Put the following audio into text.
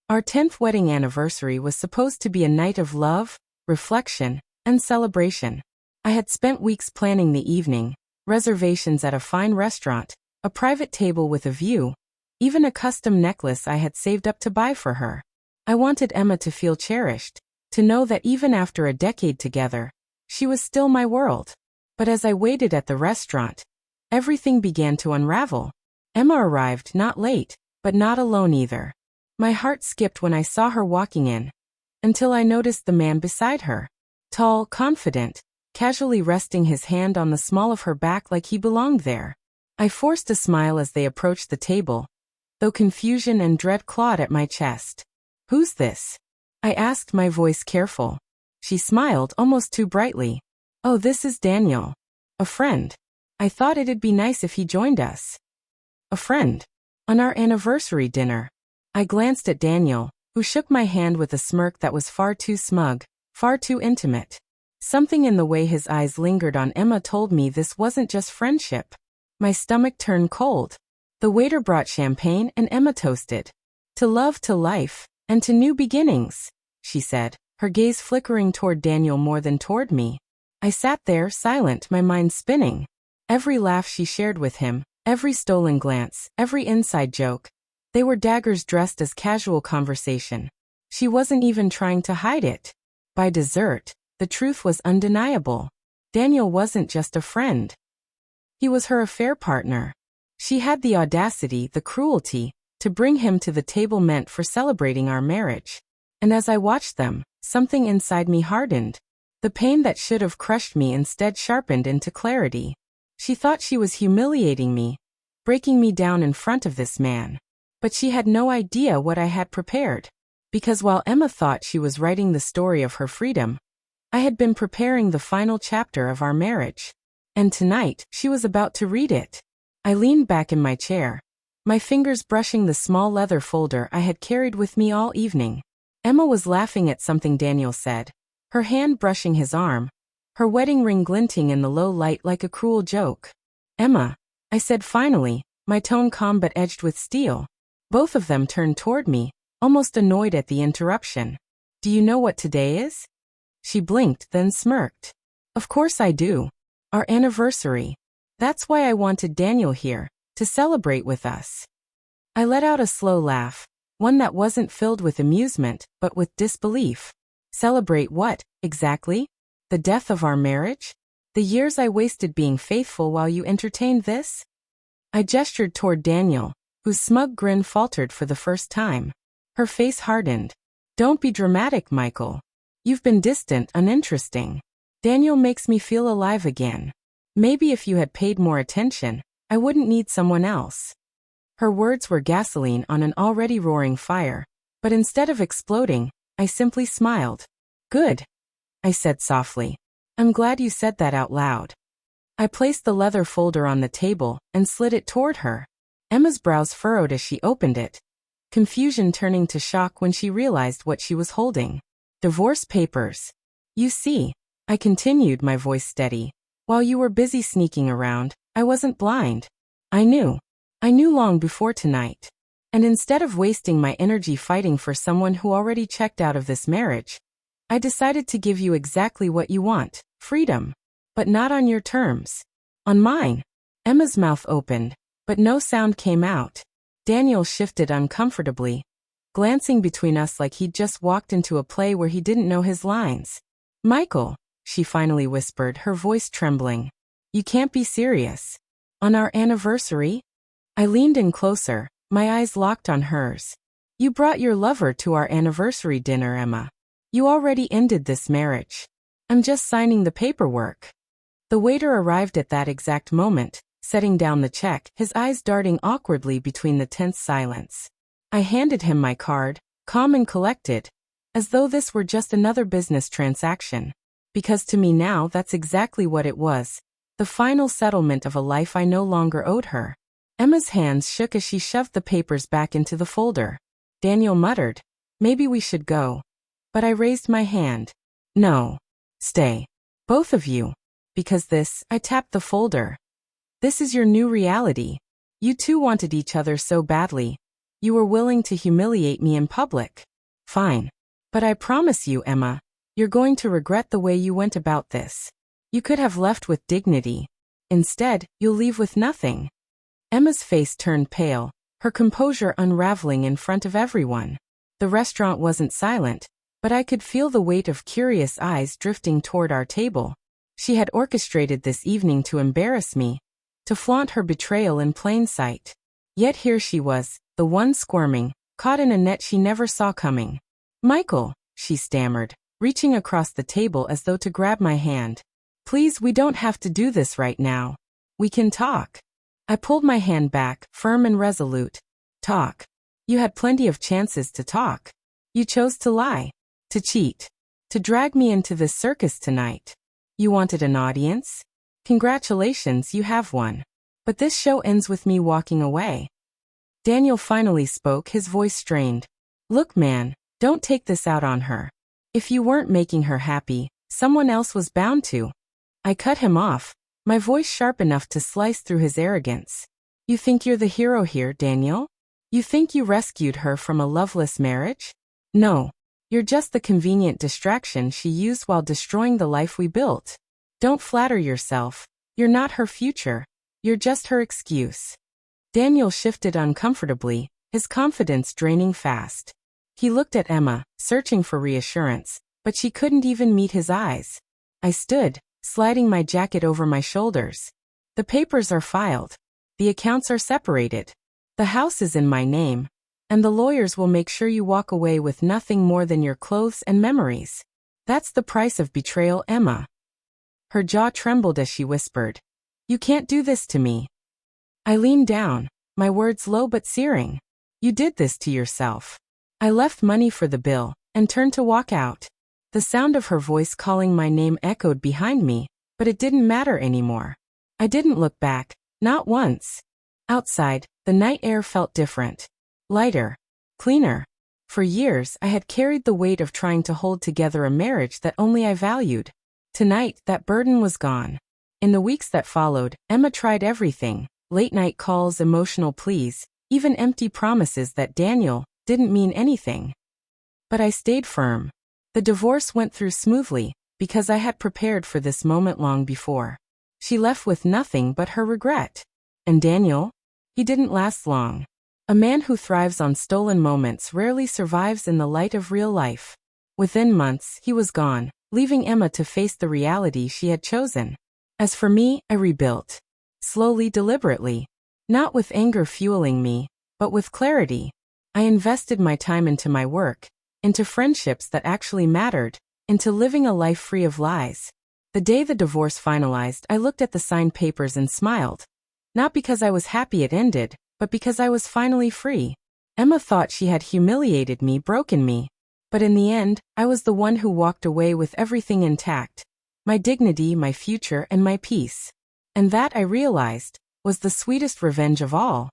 Our 10th wedding anniversary was supposed to be a night of love, reflection, and celebration. I had spent weeks planning the evening, reservations at a fine restaurant, a private table with a view, even a custom necklace I had saved up to buy for her. I wanted Emma to feel cherished, to know that even after a decade together, she was still my world. But as I waited at the restaurant, everything began to unravel. Emma arrived not late, but not alone either. My heart skipped when I saw her walking in, until I noticed the man beside her. Tall, confident, casually resting his hand on the small of her back like he belonged there. I forced a smile as they approached the table, though confusion and dread clawed at my chest. "Who's this?" I asked, my voice careful. She smiled almost too brightly. "Oh, this is Daniel. A friend. I thought it'd be nice if he joined us." "A friend? On our anniversary dinner?" I glanced at Daniel, who shook my hand with a smirk that was far too smug, far too intimate. Something in the way his eyes lingered on Emma told me this wasn't just friendship. My stomach turned cold. The waiter brought champagne and Emma toasted. "To love, to life, and to new beginnings," she said, her gaze flickering toward Daniel more than toward me. I sat there, silent, my mind spinning. Every laugh she shared with him, every stolen glance, every inside joke, they were daggers dressed as casual conversation. She wasn't even trying to hide it. By dessert, the truth was undeniable. Daniel wasn't just a friend. He was her affair partner. She had the audacity, the cruelty, to bring him to the table meant for celebrating our marriage. And as I watched them, something inside me hardened. The pain that should have crushed me instead sharpened into clarity. She thought she was humiliating me, breaking me down in front of this man. But she had no idea what I had prepared. Because while Emma thought she was writing the story of her freedom, I had been preparing the final chapter of our marriage. And tonight, she was about to read it. I leaned back in my chair, my fingers brushing the small leather folder I had carried with me all evening. Emma was laughing at something Daniel said, her hand brushing his arm, her wedding ring glinting in the low light like a cruel joke. "Emma," I said finally, my tone calm but edged with steel. Both of them turned toward me, almost annoyed at the interruption. "Do you know what today is?" She blinked, then smirked. "Of course I do. Our anniversary. That's why I wanted Daniel here, to celebrate with us." I let out a slow laugh, one that wasn't filled with amusement, but with disbelief. Celebrate what, exactly? The death of our marriage? The years I wasted being faithful while you entertained this? I gestured toward Daniel, whose smug grin faltered for the first time. Her face hardened. "Don't be dramatic, Michael. You've been distant, uninteresting. Daniel makes me feel alive again. Maybe if you had paid more attention, I wouldn't need someone else." Her words were gasoline on an already roaring fire, but instead of exploding, I simply smiled. "Good," I said softly. "I'm glad you said that out loud." I placed the leather folder on the table and slid it toward her. Emma's brows furrowed as she opened it, confusion turning to shock when she realized what she was holding. "Divorce papers. You see," I continued, my voice steady. "While you were busy sneaking around, I wasn't blind. I knew. I knew long before tonight. And instead of wasting my energy fighting for someone who already checked out of this marriage, I decided to give you exactly what you want, freedom. But not on your terms. On mine." Emma's mouth opened, but no sound came out. Daniel shifted uncomfortably, glancing between us like he'd just walked into a play where he didn't know his lines. "Michael," she finally whispered, her voice trembling. "You can't be serious. On our anniversary?" I leaned in closer, my eyes locked on hers. "You brought your lover to our anniversary dinner, Emma. You already ended this marriage. I'm just signing the paperwork." The waiter arrived at that exact moment, setting down the check, his eyes darting awkwardly between the tense silence. I handed him my card, calm and collected, as though this were just another business transaction. Because to me now that's exactly what it was, the final settlement of a life I no longer owed her. Emma's hands shook as she shoved the papers back into the folder. Daniel muttered, "Maybe we should go." But I raised my hand. "No. Stay. Both of you. Because this," I tapped the folder. "This is your new reality. You two wanted each other so badly. You were willing to humiliate me in public. Fine. But I promise you, Emma, you're going to regret the way you went about this. You could have left with dignity. Instead, you'll leave with nothing. Emma's face turned pale, her composure unraveling in front of everyone. The restaurant wasn't silent, but I could feel the weight of curious eyes drifting toward our table. She had orchestrated this evening to embarrass me, to flaunt her betrayal in plain sight. Yet here she was, the one squirming, caught in a net she never saw coming. Michael, she stammered, reaching across the table as though to grab my hand. Please, we don't have to do this right now. We can talk. I pulled my hand back, firm and resolute. Talk. You had plenty of chances to talk. You chose to lie, to cheat, to drag me into this circus tonight. You wanted an audience? Congratulations, you have one. But this show ends with me walking away. Daniel finally spoke, his voice strained. Look, man, don't take this out on her. If you weren't making her happy, someone else was bound to. I cut him off, my voice sharp enough to slice through his arrogance. You think you're the hero here, Daniel? You think you rescued her from a loveless marriage? No. You're just the convenient distraction she used while destroying the life we built. Don't flatter yourself. You're not her future. You're just her excuse. Daniel shifted uncomfortably, his confidence draining fast. He looked at Emma, searching for reassurance, but she couldn't even meet his eyes. I stood, sliding my jacket over my shoulders. The papers are filed. The accounts are separated. The house is in my name. And the lawyers will make sure you walk away with nothing more than your clothes and memories. That's the price of betrayal, Emma. Her jaw trembled as she whispered. You can't do this to me. I leaned down, my words low but searing. You did this to yourself. I left money for the bill, and turned to walk out. The sound of her voice calling my name echoed behind me, but it didn't matter anymore. I didn't look back, not once. Outside, the night air felt different. Lighter. Cleaner. For years, I had carried the weight of trying to hold together a marriage that only I valued. Tonight, that burden was gone. In the weeks that followed, Emma tried everything. Late-night calls, emotional pleas, even empty promises that Daniel didn't mean anything. But I stayed firm. The divorce went through smoothly, because I had prepared for this moment long before. She left with nothing but her regret. And Daniel? He didn't last long. A man who thrives on stolen moments rarely survives in the light of real life. Within months, he was gone, leaving Emma to face the reality she had chosen. As for me, I rebuilt. Slowly, deliberately. Not with anger fueling me, but with clarity. I invested my time into my work, into friendships that actually mattered, into living a life free of lies. The day the divorce finalized, I looked at the signed papers and smiled. Not because I was happy it ended, but because I was finally free. Emma thought she had humiliated me, broken me. But in the end, I was the one who walked away with everything intact. My dignity, my future, and my peace. And that, I realized, was the sweetest revenge of all.